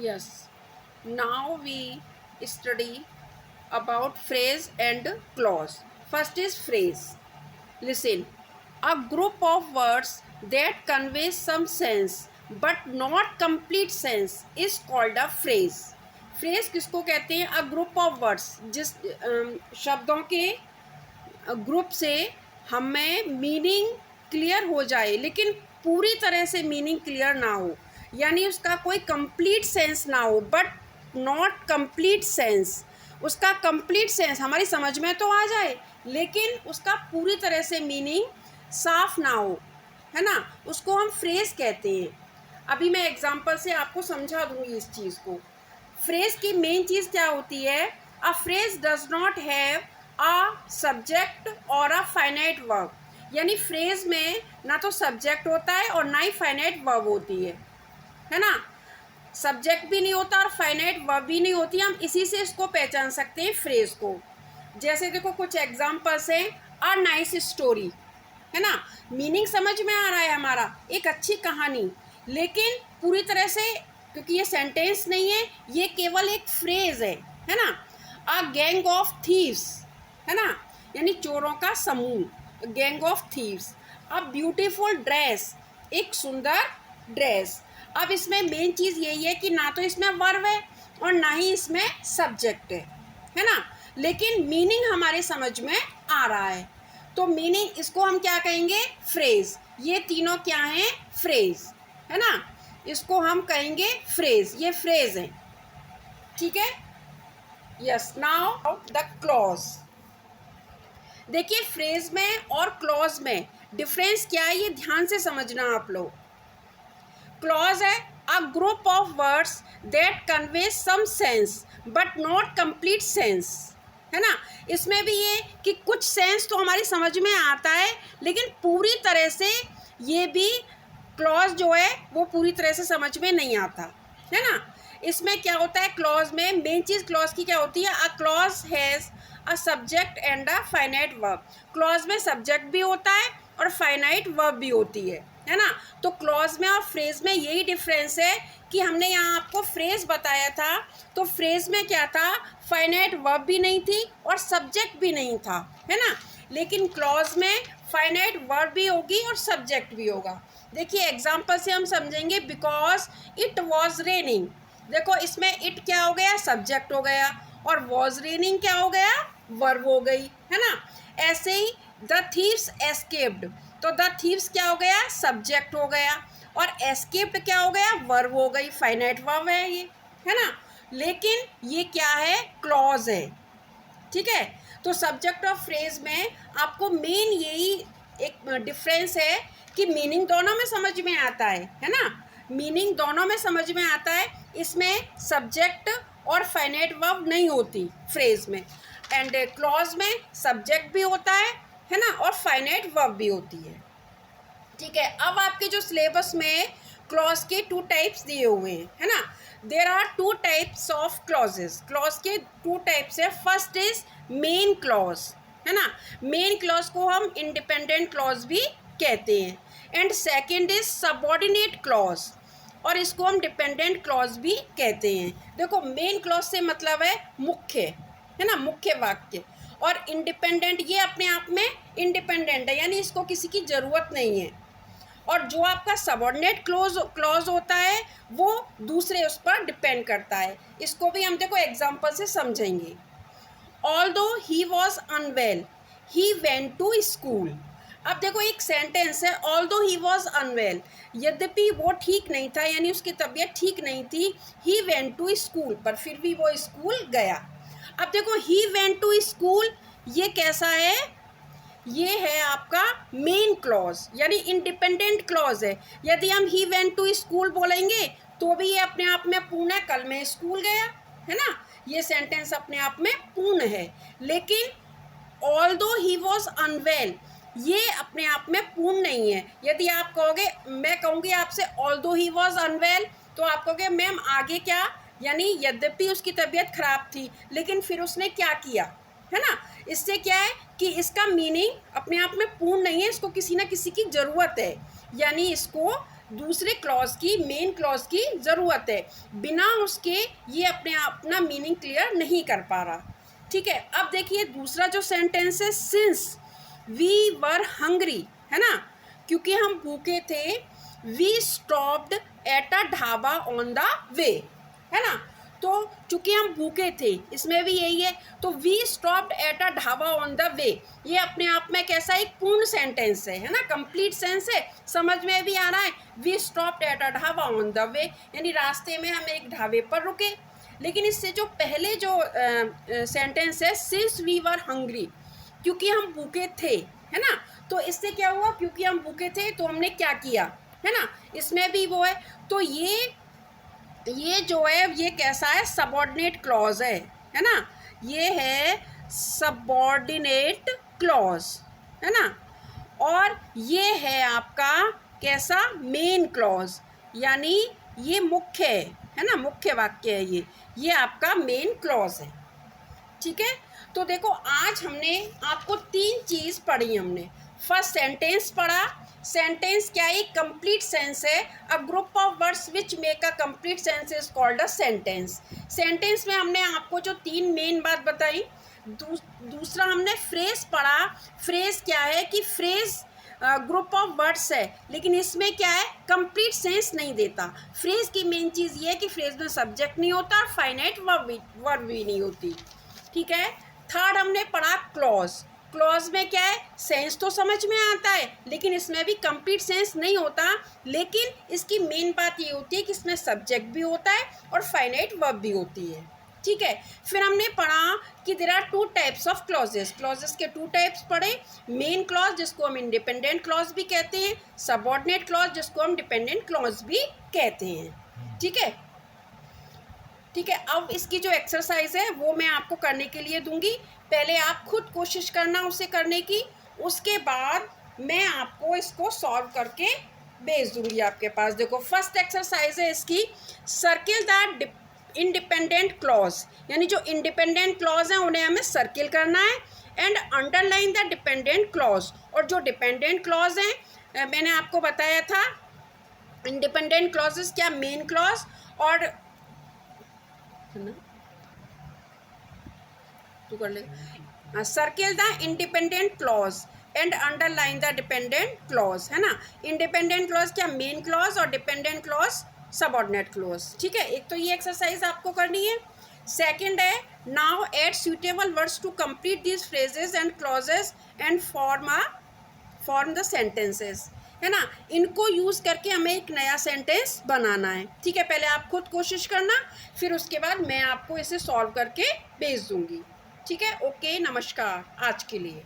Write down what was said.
Yes. Now we study about phrase and clause. First is phrase. Listen. A group of words that conveys some sense but not complete sense is called a phrase. Phrase किसको कहते हैं? अ group of words, जिस शब्दों के group से हमें meaning clear हो जाए लेकिन पूरी तरह से मीनिंग क्लियर ना हो, यानी उसका कोई कंप्लीट सेंस ना हो, बट नॉट कंप्लीट सेंस। उसका कंप्लीट सेंस हमारी समझ में तो आ जाए लेकिन उसका पूरी तरह से मीनिंग साफ ना हो, है ना, उसको हम फ्रेज कहते हैं। अभी मैं एग्जांपल से आपको समझा दूंगी इस चीज़ को। फ्रेज की मेन चीज़ क्या होती है? A phrase does not have a subject और अ फाइनाइट वर्ब, यानी फ्रेज में ना तो सब्जेक्ट होता है और ना ही फाइनाइट वर्ब होती है ना। सब्जेक्ट भी नहीं होता और फाइनाइट वर्ब भी नहीं होती। हम इसी से इसको पहचान सकते हैं फ्रेज को। जैसे देखो कुछ एग्जांपल्स हैं। अ नाइस स्टोरी, है ना, मीनिंग समझ में आ रहा है हमारा, एक अच्छी कहानी, लेकिन पूरी तरह से, क्योंकि ये सेंटेंस नहीं है, ये केवल एक फ्रेज है ना। अ गैंग ऑफ थीव्स, है ना, यानी चोरों का समूह, gang of thieves. A beautiful dress, एक सुंदर ड्रेस। अब इसमें मेन चीज़ यही है कि ना तो इसमें वर्ब है और ना ही इसमें सब्जेक्ट है ना, लेकिन मीनिंग हमारे समझ में आ रहा है, तो मीनिंग इसको हम क्या कहेंगे? फ्रेज। ये तीनों क्या हैं? फ्रेज, है ना, इसको हम कहेंगे फ्रेज, ये फ्रेज है, ठीक है। Yes, now the clause. देखिए फ्रेज में और क्लॉज में डिफरेंस क्या है, ये ध्यान से समझना आप लोग। क्लॉज है a group of words that convey some sense but not complete sense, है ना। इसमें भी ये कि कुछ सेंस तो हमारी समझ में आता है लेकिन पूरी तरह से ये भी क्लॉज जो है वो पूरी तरह से समझ में नहीं आता, है ना। इसमें क्या होता है? क्लॉज में मेन चीज़ क्लॉज की क्या होती है? A clause has a subject and a finite verb. Clause में सब्जेक्ट भी होता है और फाइनाइट वर्ब भी होती है ना। तो क्लॉज में और फ्रेज में यही डिफरेंस है कि हमने यहाँ आपको फ्रेज बताया था, तो फ्रेज में क्या था? फाइनाइट वर्ब भी नहीं थी और सब्जेक्ट भी नहीं था, है ना। लेकिन क्लॉज में फाइनाइट वर्ब भी होगी और सब्जेक्ट भी होगा। देखिए एग्जाम्पल से हम समझेंगे। बिकॉज इट वॉज रेनिंग, देखो इसमें इट क्या हो गया? सब्जेक्ट हो गया, और वॉज रेनिंग क्या हो गया? वर्ब हो गई, है ना। ऐसे ही द थीव्स एस्केप्ड, तो द थीव्स क्या हो गया? सब्जेक्ट हो गया, और एस्केप्ड क्या हो गया? वर्ब हो गई, फाइनाइट वर्ब है ये, है ना। लेकिन ये क्या है? क्लॉज है, ठीक है। तो सब्जेक्ट ऑफ फ्रेज में आपको मेन यही एक डिफरेंस है कि मीनिंग दोनों में समझ में आता है ना, मीनिंग दोनों में समझ में आता है। इसमें सब्जेक्ट और फाइनाइट वर्ब नहीं होती फ्रेज में, एंड क्लॉज में सब्जेक्ट भी होता है ना, और फाइनाइट वर्ब भी होती है, ठीक है। अब आपके जो सिलेबस में क्लॉज के 2 टाइप्स दिए हुए हैं, है ना। There are 2 types of clauses. Clause के 2 टाइप्स है। फर्स्ट इज मेन क्लॉज, है ना, मेन क्लॉज को हम इंडिपेंडेंट क्लॉज भी कहते हैं। And second is subordinate clause, और इसको हम डिपेंडेंट क्लॉज भी कहते हैं। देखो मेन क्लॉज से मतलब है मुख्य, है ना, मुख्य वाक्य, और इंडिपेंडेंट ये अपने आप में इंडिपेंडेंट है, यानी इसको किसी की ज़रूरत नहीं है। और जो आपका सबऑर्डिनेट क्लॉज होता है वो दूसरे उस पर डिपेंड करता है। इसको भी हम देखो एग्जांपल से समझेंगे। Although he was unwell he went to school. अब देखो एक सेंटेंस है, ऑल्दो ही वॉज अनवेल, यद्यपि वो ठीक नहीं था, यानी उसकी तबीयत ठीक नहीं थी। ही वेंट टू स्कूल, पर फिर भी वो स्कूल गया। अब देखो ही वेंट टू स्कूल, ये कैसा है? ये है आपका मेन क्लॉज, यानी इंडिपेंडेंट क्लॉज है। यदि हम ही वेंट टू स्कूल बोलेंगे तो भी ये अपने आप में पूर्ण है, कल मैं स्कूल गया, है ना, ये सेंटेंस अपने आप में पूर्ण है। लेकिन ऑल्दो ही वॉज अनवेल, ये अपने आप में पूर्ण नहीं है। यदि आप कहोगे, मैं कहूँगी आपसे ऑल्दो ही वॉज अनवेल, तो आप कहोगे मैम आगे क्या? यानी यद्यपि उसकी तबीयत खराब थी लेकिन फिर उसने क्या किया, है ना। इससे क्या है कि इसका मीनिंग अपने आप में पूर्ण नहीं है, इसको किसी ना किसी की ज़रूरत है, यानी इसको दूसरे क्लॉज की, मेन क्लॉज की ज़रूरत है, बिना उसके ये अपना मीनिंग क्लियर नहीं कर पा रहा। ठीक है, अब देखिए दूसरा जो सेंटेंस है, सिंस वी वर हंग्री, है ना, क्योंकि हम भूखे थे, we stopped at a dhaba on the way, है ना, तो चूंकि हम भूखे थे, इसमें भी यही है, तो we stopped at a dhaba on the way, ये अपने आप में कैसा एक पूर्ण सेंटेंस है ना, कंप्लीट सेंस है, समझ में भी आ रहा है। We stopped at a dhaba on the way, यानी रास्ते में हम एक ढाबे पर रुके। लेकिन इससे जो पहले जो सेंटेंस है, सिंस वी वर हंग्री, क्योंकि हम भूखे थे, है ना, तो इससे क्या हुआ, क्योंकि हम भूखे थे तो हमने क्या किया, है ना, इसमें भी वो है। तो ये जो है ये कैसा है, सबऑर्डिनेट क्लॉज है ना, ये है सबऑर्डिनेट क्लॉज, है ना, और ये है आपका कैसा, मेन क्लॉज, यानी ये मुख्य है ना, मुख्य वाक्य है ये आपका मेन क्लॉज है। ठीक है, तो देखो आज हमने आपको 3 चीज़ पढ़ी हमने। फर्स्ट सेंटेंस पढ़ा, सेंटेंस क्या है, कंप्लीट सेंस है, a group of words which make a complete sense is called a sentence. Sentence में हमने आपको जो 3 मेन बात बताई। दूसरा हमने फ्रेज पढ़ा, फ्रेज क्या है कि फ्रेज ग्रुप ऑफ वर्ड्स है, लेकिन इसमें क्या है, कंप्लीट सेंस नहीं देता। फ्रेज की मेन चीज़ ये है कि फ्रेज में सब्जेक्ट नहीं होता और फाइनाइट वर्ब भी नहीं होती। ठीक है, थर्ड हमने पढ़ा क्लॉज। क्लॉज में क्या है, सेंस तो समझ में आता है, लेकिन इसमें भी कंप्लीट सेंस नहीं होता, लेकिन इसकी मेन बात ये होती है कि इसमें सब्जेक्ट भी होता है और फाइनाइट वर्ब भी होती है। ठीक है, फिर हमने पढ़ा कि there are 2 types of clauses. Clauses के 2 टाइप्स पढ़े, मेन क्लॉज जिसको हम इंडिपेंडेंट क्लॉज भी कहते हैं, सबऑर्डिनेट क्लॉज जिसको हम डिपेंडेंट क्लॉज भी कहते हैं। ठीक है, ठीक है, अब इसकी जो एक्सरसाइज है वो मैं आपको करने के लिए दूंगी। पहले आप खुद कोशिश करना उसे करने की, उसके बाद मैं आपको इसको सॉल्व करके भेज दूंगी आपके पास। देखो फर्स्ट एक्सरसाइज है इसकी, सर्किल द इंडिपेंडेंट क्लॉज, यानी जो इंडिपेंडेंट क्लॉज हैं उन्हें हमें सर्किल करना है, and underline the dependent clause. और जो डिपेंडेंट क्लॉज हैं मैंने आपको बताया था, इंडिपेंडेंट क्लॉजेस क्या, मेन क्लॉज और तू कर ले, circle the independent clause and underline the dependent clause, है ना, इंडिपेंडेंट क्लॉज क्या, मेन क्लॉज, और डिपेंडेंट क्लॉज सबऑर्डिनेट क्लॉज। ठीक है, एक तो ये एक्सरसाइज आपको करनी है। सेकंड है, now add suitable words to complete these phrases and clauses and form the sentences, है ना, इनको यूज़ करके हमें एक नया सेंटेंस बनाना है। ठीक है, पहले आप खुद कोशिश करना, फिर उसके बाद मैं आपको इसे सॉल्व करके भेज दूंगी। ठीक है, ओके, नमस्कार आज के लिए।